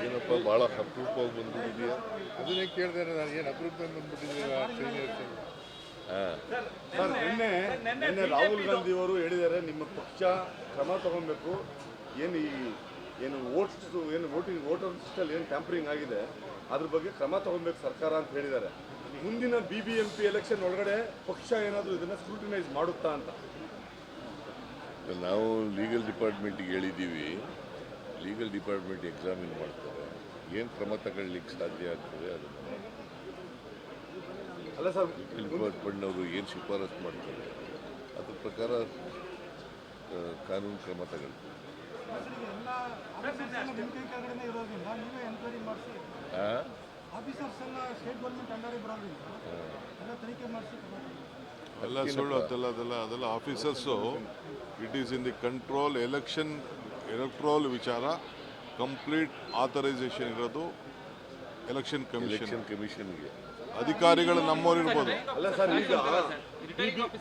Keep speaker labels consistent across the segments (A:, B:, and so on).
A: ಏನಪ್ಪ ಭಾಳ ಅಪರೂಪವಾಗಿ ಬಂದ್ಬಿಟ್ಟಿದೆಯಾ? ಅದನ್ನೇ ಕೇಳಿದೆ ನಾನು, ಏನು ಅಪರೂಪದಲ್ಲಿ ಬಂದ್ಬಿಟ್ಟಿದ್ದೀರಾ ಸೀನಿಯರ್ಸ್?
B: ಸರ್ ನಿನ್ನೆ ರಾಹುಲ್ ಗಾಂಧಿ ಅವರು ಹೇಳಿದ್ದಾರೆ ನಿಮ್ಮ ಪಕ್ಷ ಕ್ರಮ ತಗೊಬೇಕು, ಏನು ವೋಟರ್ ಲಿಸ್ಟಲ್ಲಿ ಏನು ಟ್ಯಾಂಪರಿಂಗ್ ಆಗಿದೆ ಅದ್ರ ಬಗ್ಗೆ ಕ್ರಮ ತಗೊಬೇಕು ಸರ್ಕಾರ ಅಂತ ಹೇಳಿದ್ದಾರೆ. ಮುಂದಿನ BBMP ಎಲೆಕ್ಷನ್ ಒಳಗಡೆ ಪಕ್ಷ ಏನಾದರೂ ಇದನ್ನು ಸ್ಕ್ರೂಟಿನೈಸ್ ಮಾಡುತ್ತಾ ಅಂತ
A: ನಾವು ಲೀಗಲ್ ಡಿಪಾರ್ಟ್ಮೆಂಟಿಗೆ ಹೇಳಿದ್ದೀವಿ. ಲೀಗಲ್ ಡಿಪಾರ್ಟ್ಮೆಂಟ್ ಎಕ್ಸಾಮಿನ್ ಮಾಡ್ತಾರೆ, ಏನು ಕ್ರಮ ತಗೊಳ್ಳಿಕ್ಕೆ ಸಾಧ್ಯ ಆಗ್ತದೆ ಅದನ್ನು.
B: ಅಲ್ಲ ಸರ್,
A: ಲೀಗಲ್ ಡಿಪಾರ್ಟ್ಮೆಂಟ್ನವರು ಏನು ಶಿಫಾರಸು ಮಾಡ್ತಾರೆ ಅದ್ರ ಪ್ರಕಾರ ಕಾನೂನು ಕ್ರಮ ತಗೊಳ್ತೀವಿ.
C: ಎಲ್ಲ ಸುಳ್ಳು, ಅದೆಲ್ಲ officers. It is in the control electoral ವಿಚಾರ. ಕಂಪ್ಲೀಟ್ ಆಥರೈಸೇಷನ್ ಇರೋದು ಎಲೆಕ್ಷನ್
A: ಕಮಿಷನ್ಗೆ.
C: ಅಧಿಕಾರಿಗಳು ನಮ್ಮವ್ರು ಇರ್ಬೋದು.
B: ಅಲ್ಲ ಸರ್, ಈಗ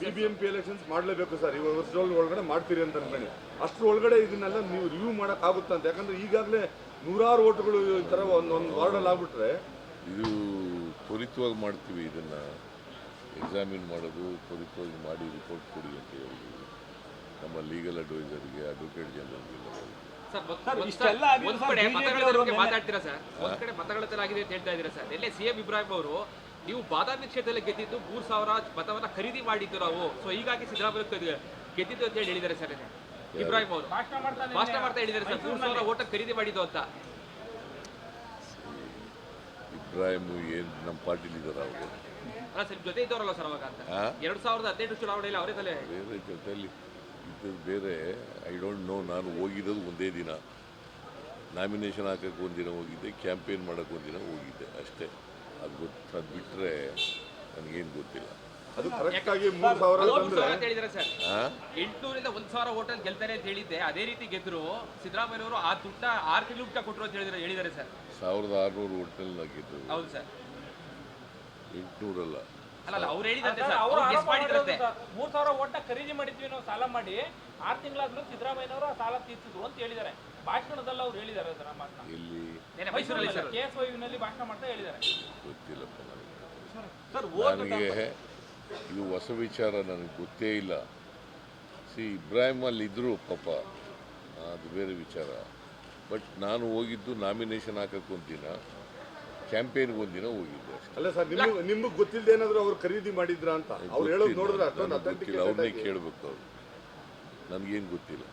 B: BBMP ಎಲೆಕ್ಷನ್ಸ್ ಮಾಡಲೇಬೇಕು ಸರ್, ಈ ವರ್ಷದ ಒಳಗಡೆ ಮಾಡ್ತೀರಿ ಅಂತ ಅನ್ಕೊಂಡು ಅಷ್ಟ್ರ ಒಳಗಡೆ ಇದನ್ನೆಲ್ಲ ನೀವು ರಿವ್ಯೂ ಮಾಡೋಕ್ಕಾಗುತ್ತಾ ಅಂತ. ಯಾಕಂದ್ರೆ ಈಗಾಗಲೇ ನೂರಾರು ಓಟುಗಳು ಈ ಥರ ಒಂದು ವಾರ್ಡಲ್ಲಿ ಆಗ್ಬಿಟ್ರೆ
A: ಇದು ತ್ವರಿತವಾಗಿ ಮಾಡ್ತೀವಿ. ಇದನ್ನು ಎಕ್ಸಾಮಿನ್ ಮಾಡೋದು ತ್ವರಿತವಾಗಿ ಮಾಡಿ ರಿಪೋರ್ಟ್ ಕೊಡಿ ಅಂತ ಹೇಳಿದ್ವಿ ನಮ್ಮ ಲೀಗಲ್ ಅಡ್ವೈಸರ್ಗೆ, ಅಡ್ವೊಕೇಟ್ ಜನರಲ್ಗೆ.
D: ಮಾತಾಡ್ತೀರಾ ಸರ್, ಒಂದ್ ಕಡೆ ಮತಗಳಾಗಿದೆ ಅಂತ ಹೇಳ್ತಾ ಇದ್ದೀರಾ ಸರ್. ಎಲ್ಲೇ CM ಇಬ್ರಾಹಿಂ ಅವರು ನೀವು ಬಾದಾಮಿ ಕ್ಷೇತ್ರದಲ್ಲಿ ಗೆದ್ದಿದ್ದು 3,000 ಮತವನ್ನ ಖರೀದಿ ಮಾಡಿದ್ದು ನಾವು, ಸೊ ಹೀಗಾಗಿ ಸಿದ್ದರಾಮಯ್ಯ ಗೆದ್ದಿದ್ದು ಅಂತ ಹೇಳಿದ್ದಾರೆ ಸರ್. ಇಬ್ರಾಹಿಂ ಅವರು ಭಾಷಣ ಮಾಡ್ತಾ ಹೇಳಿದ್ದಾರೆ ಸರ್, 3,000 ಓಟ ಖರೀದಿ ಮಾಡಿದ್ದು ಅಂತ.
A: ಇಬ್ರಾಹಿಂ ಏನು ನಮ್ಮ ಪಾರ್ಟಿಲಿ ಇದ್ದಾರೆ ಅವರು?
D: ಅಲ್ಲ ಸರ್, ಜೊತೆ ಇದ್ದವರಲ್ಲ ಸರ್ ಅವಾಗ ಅಂತ. 2018 ಚುನಾವಣೆಯಲ್ಲಿ ಅವರೇ ತಲೆ
A: ಬೇರೆ ಜೊತೆಯಲ್ಲಿ ಇದ್ದದ್ದು ಬೇರೆ. I don't know. ನಾನು ಹೋಗಿರೋದು ಒಂದೇ ದಿನ, ನಾಮಿನೇಷನ್ ಹಾಕೋಕ್ಕೆ ಒಂದಿನ ಹೋಗಿದ್ದೆ, ಕ್ಯಾಂಪೇನ್ ಮಾಡೋಕ್ಕೆ ಒಂದಿನ ಹೋಗಿದ್ದೆ ಅಷ್ಟೇ. ಅದು ಬಿಟ್ಟರೆ ನನಗೇನು ಗೊತ್ತಿಲ್ಲ.
B: ಅದು ಕರೆಕ್ಟಾಗಿ 3,000
D: ಹೇಳಿದ್ದಾರೆ ಸರ್. 800ರಿಂದ 1,000 ಓಟಲ್ಲಿ ಗೆಲ್ತಾರೆ ಅಂತ ಹೇಳಿದ್ದೆ, ಅದೇ ರೀತಿ ಗೆದ್ರು ಸಿದ್ದರಾಮಯ್ಯವರು ಆ ದುಡ್ಡ 6 ತಿಂಗಳು ಕೊಟ್ಟರು ಅಂತ ಹೇಳಿದ್ದಾರೆ ಸರ್.
A: 1,600 ಓಟಲ್ಲಿ ನಾವು ಗೆದ್ದು.
D: ಹೌದು ಸರ್,
A: 800 ಅಲ್ಲ.
D: ಅಲ್ಲ ಅವ್ರು ಹೇಳಿದಂತೆ ಸರ್, ಅವ್ರು ಗೆಸ್ ಮಾಡಿದ್ರಂತೆ
E: 3,000 ಓಟ ಖರೀದಿ ಮಾಡಿದ್ವಿ ನಾವು ಸಾಲ ಮಾಡಿ, 6 ತಿಂಗಳಾದ್ರೂ ಸಿದ್ದರಾಮಯ್ಯನವರು ಆ ಸಾಲ ತೀರ್ಸಿದ್ರು ಅಂತ ಹೇಳಿದ್ದಾರೆ. ಭಾಷಣದಲ್ಲಿ ಅವ್ರು ಹೇಳಿದ್ದಾರೆ ಅದನ್ನ ಮಾತನ್ನ.
A: ಎಲ್ಲಿ?
D: ಮೈಸೂರಲ್ಲಿ ಸರ್
E: KSYU ಭಾಷಣ ಮಾಡ್ತಾ ಹೇಳಿದ್ದಾರೆ.
A: ಗೊತ್ತಿಲ್ಲಪ್ಪ ನನಗೆ. ಇದು ಹೊಸ ವಿಚಾರ, ನನಗೆ ಗೊತ್ತೇ ಇಲ್ಲ. ಇಬ್ರಾಹಿಂ ಅಲ್ಲಿ ಇದ್ರು ಪಾಪ, ಅದು ಬೇರೆ ವಿಚಾರ. ಬಟ್ ನಾನು ಹೋಗಿದ್ದು ನಾಮಿನೇಷನ್ ಹಾಕಕ್ಕೆ ಒಂದಿನ, ಕ್ಯಾಂಪೇನ್ಗೆ ಒಂದಿನ ಹೋಗಿದ್ದೆ ಅಷ್ಟೇ.
B: ಅಲ್ಲ ಸರ್, ನಿಮ್ಗೆ ಗೊತ್ತಿಲ್ಲದೆ ಏನಾದರೂ ಅವ್ರು ಖರೀದಿ ಮಾಡಿದ್ರ ಅಂತ ಅವ್ರು ಹೇಳೋದು ನೋಡಿದ್ರೆ ಅಷ್ಟೊಂದು
A: ಗೊತ್ತಿಲ್ಲ. ಅವ್ರನ್ನೇ ಕೇಳಬೇಕು ಅವ್ರು, ನನಗೇನು ಗೊತ್ತಿಲ್ಲ.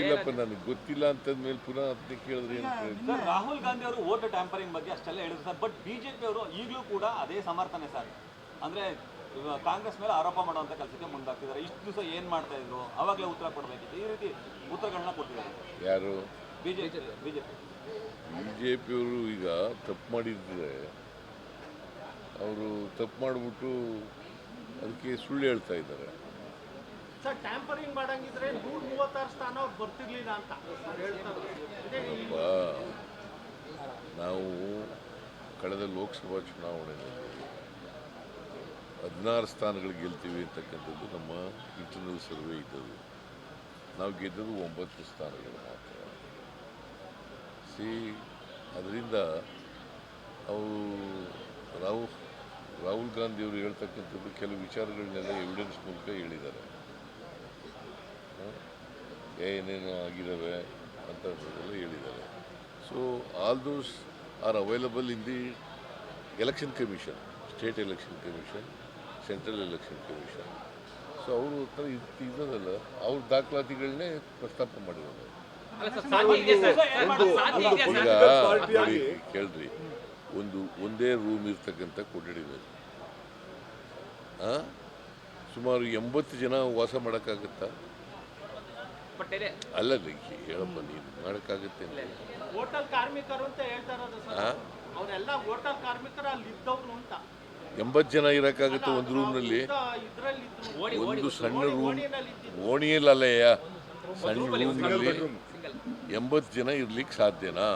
A: ಇಲ್ಲಪ್ಪ, ನನಗೆ ಗೊತ್ತಿಲ್ಲ ಅಂತಂದ್ಮೇಲೆ ಪುನಃ ಅದನ್ನೇ ಕೇಳಿದ್ರೆ ಏನು?
F: ರಾಹುಲ್ ಗಾಂಧಿ ಅವರು ವೋಟ್ ಟ್ಯಾಂಪರಿಂಗ್ ಬಗ್ಗೆ ಅಷ್ಟೆಲ್ಲ ಹೇಳಿದ್ರು ಸರ್. ಬಟ್ BJP ಅವರು ಈಗಲೂ ಕೂಡ ಅದೇ ಸಮರ್ಥನೆ ಸರ್. ಅಂದ್ರೆ ಕಾಂಗ್ರೆಸ್ ಮೇಲೆ ಆರೋಪ ಮಾಡುವಂತ ಕೆಲಸಕ್ಕೆ ಮುಂದಾಗ್ತಿದ್ದಾರೆ. ಇಷ್ಟು ದಿವಸ ಏನ್ ಮಾಡ್ತಾ ಇದ್ರು, ಅವಾಗಲೇ ಉತ್ತರ ಕೊಡಬೇಕಿತ್ತು. ಈ ರೀತಿ ಉತ್ತರಗಳನ್ನ ಕೊಟ್ಟಿದ್ದಾರೆ.
A: ಯಾರು?
F: ಬಿಜೆಪಿ
A: ಅವರು ಈಗ ತಪ್ಪು ಮಾಡಿದ್ರೆ ಅವರು ತಪ್ಪು ಮಾಡಿಬಿಟ್ಟು ಅದಕ್ಕೆ ಸುಳ್ಳು ಹೇಳ್ತಾ ಇದ್ದಾರೆ.
E: ಸರ್, ಟ್ಯಾಂಪರಿಂಗ್ ಮಾಡಂಗಿದ್ರೆ 136 ಸ್ಥಾನ ಅವ್ರು ಬರ್ತಿರ್ಲಿಲ್ಲ ಅಂತ
A: ನಾವು ಕಳೆದ ಲೋಕಸಭಾ ಚುನಾವಣೆಯಲ್ಲಿ 16 ಸ್ಥಾನಗಳು ಗೆಲ್ತೀವಿ ಅಂತಕ್ಕಂಥದ್ದು ನಮ್ಮ ಇಂಟರ್ನಲ್ ಸರ್ವೆ ಇದ್ದದ್ದು. ನಾವು ಗೆದ್ದದ್ದು 9 ಸ್ಥಾನಗಳು ಮಾತ್ರ. ಅದರಿಂದ ರಾಹುಲ್ ಗಾಂಧಿಯವರು ಹೇಳ್ತಕ್ಕಂಥದ್ದು ಕೆಲವು ವಿಚಾರಗಳನ್ನೆಲ್ಲ ಎವಿಡೆನ್ಸ್ ಮೂಲಕ ಹೇಳಿದ್ದಾರೆ. ಏನೇನು ಆಗಿದ್ದಾವೆ ಅಂತದೆಲ್ಲ ಹೇಳಿದ್ದಾರೆ. So all those are available in the election commission, state election commission, central election commission. So ಅವರು ಹತ್ರ ಇದ್ದದಲ್ಲ, ಅವ್ರ ದಾಖಲಾತಿಗಳನ್ನೇ ಪ್ರಸ್ತಾಪ ಮಾಡಿರೋದು. ಕೇಳ್ರಿ, ಒಂದೇ ರೂಮ್ ಇರ್ತಕ್ಕಂಥ ಕೊಠಡಿಗಳು ಸುಮಾರು 80 ಜನ ವಾಸ ಮಾಡೋಕ್ಕಾಗತ್ತಾ? ಅಲ್ಲ ಹೇಳಪ್ಪ, ನೀನು ಮಾಡೋಕ್ಕಾಗತ್ತೆ?
E: ಹೋಟೆಲ್ ಕಾರ್ಮಿಕರು ಅಂತ ಹೇಳ್ತಾ ಇರೋದು ಸರ್, ಅವರೆಲ್ಲ ಹೋಟೆಲ್ ಕಾರ್ಮಿಕರು ಅಲ್ಲಿ ಇದ್ದವ್ರು ಅಂತ.
A: 80 ಜನ ಇರೋಕ್ಕಾಗುತ್ತೆ ಒಂದು ರೂಮ್ನಲ್ಲಿ? ಒಂದು ಸಣ್ಣ ರೂಮ್, ಓಣಿಯಲ್ಲಯ್ಯ, ಸಣ್ಣ ರೂಮ್ನಲ್ಲಿ 80 ಜನ ಇರ್ಲಿಕ್ಕೆ ಸಾಧ್ಯನಾ?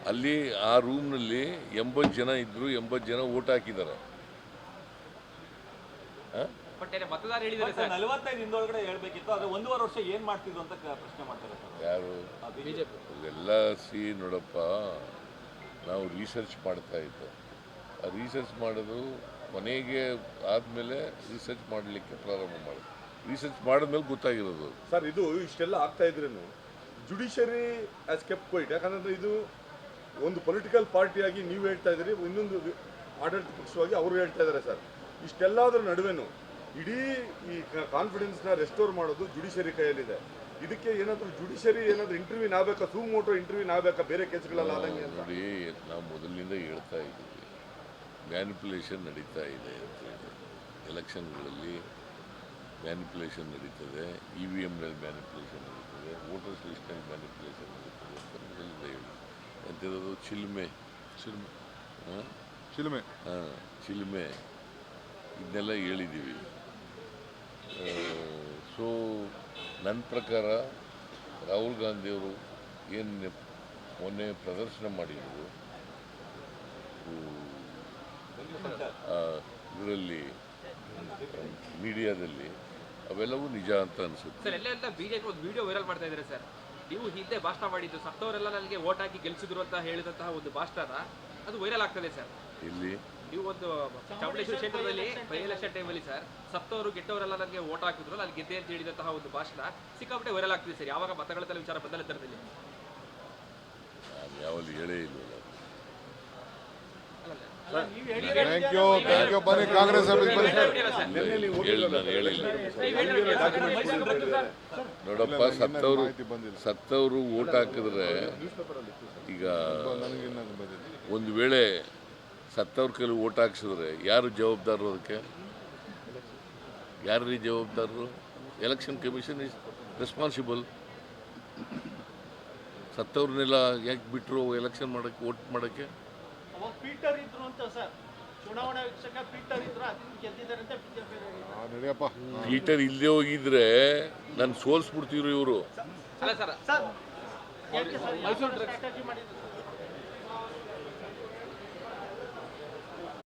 A: ಅಲ್ಲಿ ಆ ರೂಮ್ನಲ್ಲಿ 80 ಜನ ಇದ್ರು, 80 ಜನ ಓಟ್ ಹಾಕಿದ್ದಾರೆ.
D: ಬಟ್ ಮತದಾರ ಹೇಳಿದ್ದಾರೆ ಸರ್
F: 45 ದಿನದೊಳಗಡೆ ಹೇಳ್ಬೇಕಿತ್ತು, ಆದ್ರೆ 1.5 ವರ್ಷ ಏನ್ ಮಾಡ್ತಿದ್ರು ಅಂತ ಪ್ರಶ್ನೆ ಮಾಡ್ತಾರೆ ಸರ್
A: ಯಾರು
D: ಬಿಜೆಪಿ.
A: ಇವೆಲ್ಲ ನೋಡಪ್ಪ, ನಾವು ರಿಸರ್ಚ್ ಮಾಡ್ತಾ ಇದ್ದೋ. ಆ ರಿಸರ್ಚ್ ಮಾಡೋದು ಕೊನೆಗೆ ಆದಮೇಲೆ ರಿಸರ್ಚ್ ಮಾಡಲಿಕ್ಕೆ ಪ್ರಾರಂಭ ಮಾಡೋದು. ರಿಸರ್ಚ್ ಮಾಡಿದ್ಮೇಲೆ ಗೊತ್ತಾಗಿರೋದು.
B: ಸರ್ ಇದು ಇಷ್ಟೆಲ್ಲ ಆಗ್ತಾ ಇದ್ರೂ ಜುಡಿಷರಿ ಆಸ್ ಕೆಪ್ ಕ್ವೈಟ್, ಯಾಕಂದ್ರೆ ಇದು ಒಂದು ಪೊಲಿಟಿಕಲ್ ಪಾರ್ಟಿಯಾಗಿ ನೀವು ಹೇಳ್ತಾ ಇದ್ದೀರಿ, ಇನ್ನೊಂದು ಆಡಳಿತ ಪಕ್ಷವಾಗಿ ಅವರು ಹೇಳ್ತಾ ಇದ್ದಾರೆ ಸರ್. ಇಷ್ಟೆಲ್ಲದರ ನಡುವೆನೂ ಇಡೀ ಈ ಕಾನ್ಫಿಡೆನ್ಸ್ನ ರೆಸ್ಟೋರ್ ಮಾಡೋದು ಜುಡಿಷರಿ ಕೈಯಲ್ಲಿದೆ. ಇದಕ್ಕೆ ಏನಾದರೂ ಜುಡಿಷರಿ ಏನಾದರೂ ಇಂಟರ್ವ್ಯೂನ್ ಆಗಬೇಕಾ, ಸೂಮೋಟೋ ಇಂಟರ್ವ್ಯೂನ್ ಆಗಬೇಕಾ ಬೇರೆ ಕೇಸ್ಗಳೆಲ್ಲ ಆದಂಗೆ ಅಂತ?
A: ನೋಡಿ, ನಾವು ಮೊದಲಿನಿಂದ ಹೇಳ್ತಾ ಇದ್ದೀವಿ, ಮ್ಯಾನಿಪುಲೇಷನ್ ನಡೀತಾ ಇದೆ ಅಂತ ಹೇಳಿ. ಎಲೆಕ್ಷನ್ಗಳಲ್ಲಿ ಮ್ಯಾನಿಪುಲೇಷನ್ ನಡೀತದೆ, EVMನಲ್ಲಿ ಮ್ಯಾನಿಪುಲೇಷನ್ ನಡೀತದೆ, ವೋಟರ್ಸ್ ಲಿಸ್ಟ್ನಲ್ಲಿ ಮ್ಯಾನಿಪುಲೇಷನ್ ನಡೀತದೆ ಅಂತ ಮೊದಲಿಂದ ಹೇಳಿ. ಎಂಥದ್ದು ಚಿಲ್ಮೆ
C: ಚಿಲುಮೆ
A: ಚಿಲ್ಮೆ ಇದನ್ನೆಲ್ಲ ಹೇಳಿದ್ದೀವಿ. ಸೊ ನನ್ನ ಪ್ರಕಾರ ರಾಹುಲ್ ಗಾಂಧಿಯವರು ಏನು ಮೊನ್ನೆ ಪ್ರದರ್ಶನ ಮಾಡಿದರು ಇದರಲ್ಲಿ ಮೀಡಿಯಾದಲ್ಲಿ, ಅವೆಲ್ಲವೂ ನಿಜ ಅಂತ ಅನಿಸುತ್ತೆ.
D: ಸರ್ ಎಲ್ಲ ಬಿಜೆಪಿ ಒಂದು ವಿಡಿಯೋ ವೈರಲ್ ಮಾಡ್ತಾ ಇದ್ದಾರೆ ಸರ್. ನೀವು ಹಿಂದೆ ಭಾಷಣ ಮಾಡಿದ್ದು ಸತ್ತವರೆಲ್ಲ ನನಗೆ ವೋಟ್ ಹಾಕಿ ಗೆಲ್ಸಿದ್ರು ಅಂತ ಹೇಳಿದಂತಹ ಒಂದು ಭಾಷಣ ಅದು ವೈರಲ್ ಆಗ್ತದೆ ಸರ್.
A: ಇಲ್ಲಿ
D: ನೀವು ಒಂದು ಚಾಮುಂಡೇಶ್ವರಿ ಕ್ಷೇತ್ರದಲ್ಲಿ ಬೈ ಎಲೆಕ್ಷನ್ ಟೈಮಲ್ಲಿ ಸರ್ ಸತ್ತವರು ಗೆಟ್ಟವರೆಲ್ಲ ನನಗೆ ವೋಟ್ ಹಾಕಿದ್ರು, ನಾನು ಗೆದ್ದೆ ಅಂತ ಹೇಳಿದಂತಹ ಒಂದು ಭಾಷಣ ಸಿಕ್ಕಾಪಟ್ಟೆ ವೈರಲ್ ಆಗ್ತಿದೆ ಸರ್. ಯಾವಾಗ ಮತಗಟ್ಟಲೆ ವಿಚಾರ ಬಂದ ನಂತರದಲ್ಲಿ
A: ನಾನು ಯಾವಲ್ಲಿ ಹೇಳೇ ಇಲ್ವಲ್ಲ.
C: ಥ್ಯಾಂಕ್ ಯು ಬನ್ನಿ ಕಾಂಗ್ರೆಸ್ ಆಫೀಸ್ ಬನ್ನಿ.
A: ನಾನು ಹೇಳಿಲ್ಲ. ನೋಡಪ್ಪ, ಸತ್ತವರು ವೋಟ್ ಹಾಕಿದ್ರೆ, ಈಗ ಒಂದು ವೇಳೆ ಸತ್ತವ್ರ ಕೈಲಿ ವೋಟ್ ಹಾಕ್ಸಿದ್ರೆ ಯಾರು ಜವಾಬ್ದಾರರು? ಅದಕ್ಕೆ ಯಾರು ಜವಾಬ್ದಾರರು? Election commission is responsible. ಸತ್ತವ್ರನ್ನೆಲ್ಲ ಯಾಕೆ ಬಿಟ್ಟರು ಎಲೆಕ್ಷನ್ ಮಾಡೋಕ್ಕೆ, ವೋಟ್ ಮಾಡೋಕ್ಕೆ?
G: ಪೀಟರ್ ಇದ್ರು ಅಂತ ಸರ್, ಚುನಾವಣಾ ವೀಕ್ಷಕ ಪೀಟರ್ ಇದ್ರು, ಅದನ್ನ ಗೆದ್ದಿದ್ದಾರೆ ಅಂತ ಬಿಜೆಪಿ.
C: ನಡಿಯಪ್ಪ,
A: ಪೀಟರ್ ಇಲ್ಲದೆ ಹೋಗಿದ್ರೆ ನಾನು ಸೋಲ್ಸ್ಬಿಡ್ತಿದ್ರು ಇವರು.
D: ಅಲ್ಲ ಸರ್
G: ಸರ್ ಯಾಕೆ ಸರ್ ಮೈಸೂರು ಸ್ಟ್ರಾಟಜಿ ಮಾಡಿದ್ರು ಸರ್?